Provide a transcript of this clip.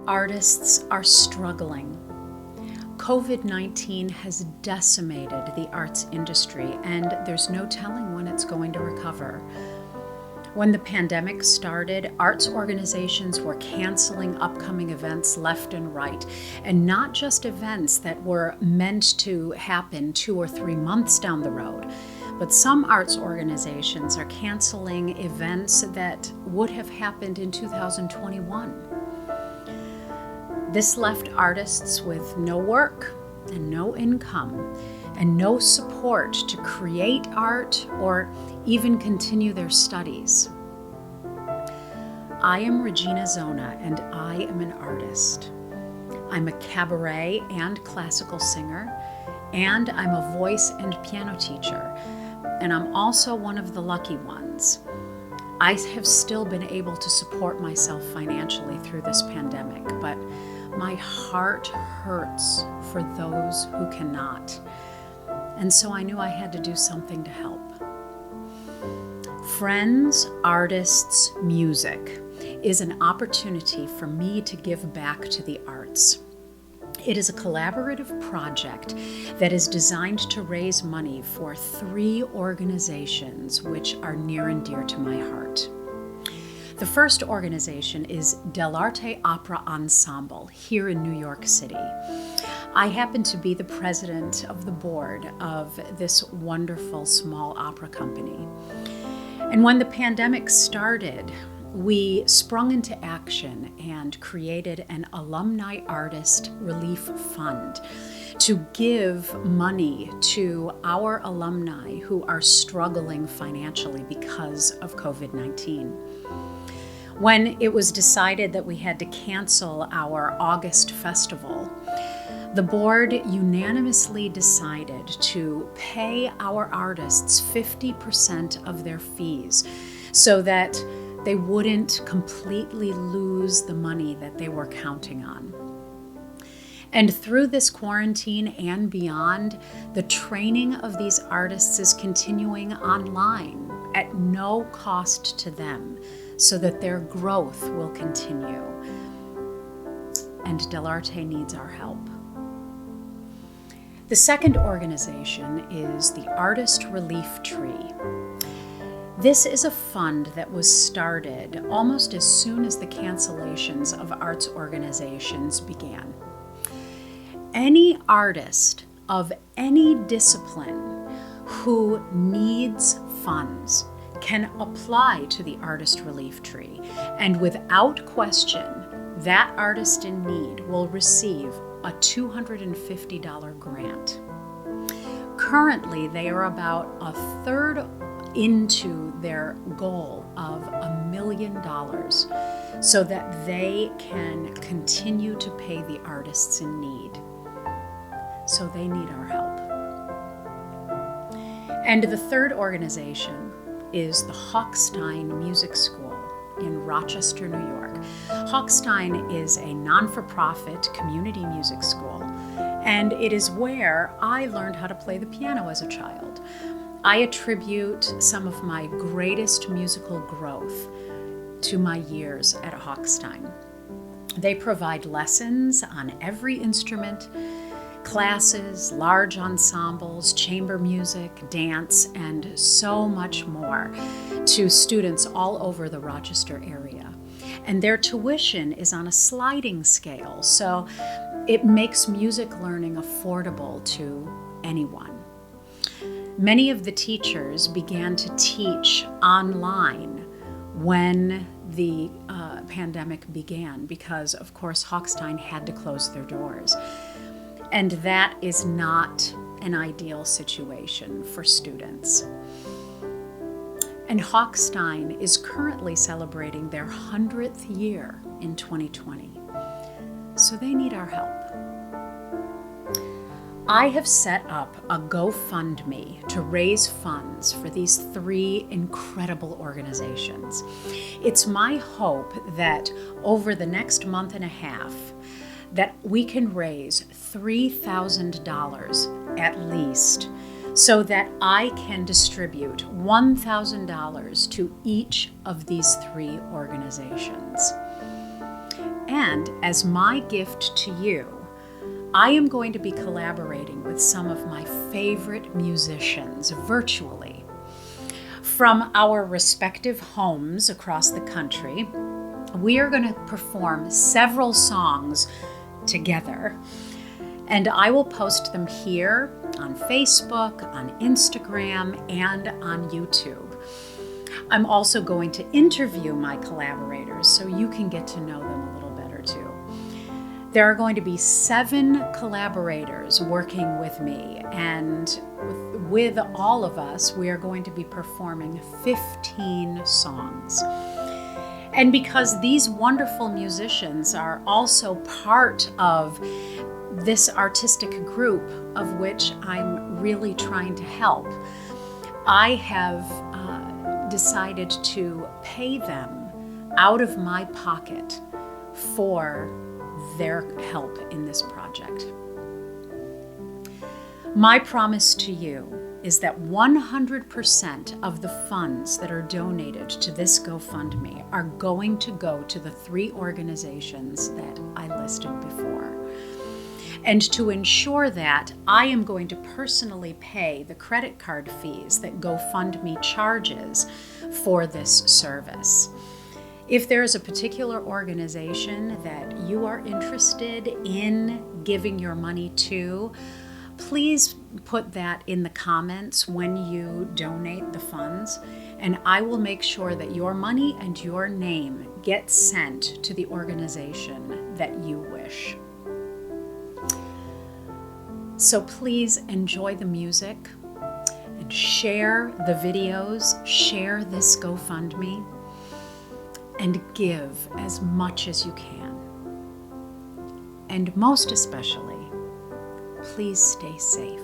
Artists are struggling. COVID-19 has decimated the arts industry, and there's no telling when it's going to recover. When the pandemic started, arts organizations were canceling upcoming events left and right, and not just events that were meant to happen 2 or 3 months down the road, but some arts organizations are canceling events that would have happened in 2021. This left artists with no work and no income and no support to create art or even continue their studies. I am Regina Zona, and I am an artist. I'm a cabaret and classical singer, and I'm a voice and piano teacher, and I'm also one of the lucky ones. I have still been able to support myself financially through this pandemic, but my heart hurts for those who cannot. And so I knew I had to do something to help. Friends, Artists, Music is an opportunity for me to give back to the arts. It is a collaborative project that is designed to raise money for 3 organizations which are near and dear to my heart. The first organization is Dell'Arte Opera Ensemble here in New York City. I happen to be the president of the board of this wonderful small opera company. And when the pandemic started, we sprung into action and created an alumni artist relief fund to give money to our alumni who are struggling financially because of COVID-19. When it was decided that we had to cancel our August festival, the board unanimously decided to pay our artists 50% of their fees so that they wouldn't completely lose the money that they were counting on. And through this quarantine and beyond, the training of these artists is continuing online at no cost to them, so that their growth will continue. And Dell'Arte needs our help. The second organization is the Artist Relief Tree. This is a fund that was started almost as soon as the cancellations of arts organizations began. Any artist of any discipline who needs funds can apply to the Artist Relief Tree, and without question, that artist in need will receive a $250 grant. Currently, they are about a third into their goal of $1 million so that they can continue to pay the artists in need. So they need our help. And the third organization is the Hochstein Music School in Rochester, New York. Hochstein is a non-for-profit community music school, and it is where I learned how to play the piano as a child. I attribute some of my greatest musical growth to my years at Hochstein. They provide lessons on every instrument, classes, large ensembles, chamber music, dance, and so much more to students all over the Rochester area. And their tuition is on a sliding scale, so it makes music learning affordable to anyone. Many of the teachers began to teach online when the pandemic began because, of course, Hochstein had to close their doors. And that is not an ideal situation for students. And Hochstein is currently celebrating their 100th year in 2020. So they need our help. I have set up a GoFundMe to raise funds for these 3 incredible organizations. It's my hope that over the next month and a half, that we can raise $3,000 at least, so that I can distribute $1,000 to each of these 3 organizations. And as my gift to you, I am going to be collaborating with some of my favorite musicians virtually. From our respective homes across the country, we are going to perform several songs together. And I will post them here on Facebook, on Instagram, and on YouTube. I'm also going to interview my collaborators so you can get to know them a little better too. There are going to be 7 collaborators working with me, and with all of us, we are going to be performing 15 songs. And because these wonderful musicians are also part of this artistic group of which I'm really trying to help, I have decided to pay them out of my pocket for their help in this project. My promise to you is that 100% of the funds that are donated to this GoFundMe are going to go to the 3 organizations that I listed before. And to ensure that, I am going to personally pay the credit card fees that GoFundMe charges for this service. If there is a particular organization that you are interested in giving your money to, please put that in the comments when you donate the funds, and I will make sure that your money and your name get sent to the organization that you wish. So please enjoy the music and share the videos, share this GoFundMe, and give as much as you can. And most especially, please stay safe.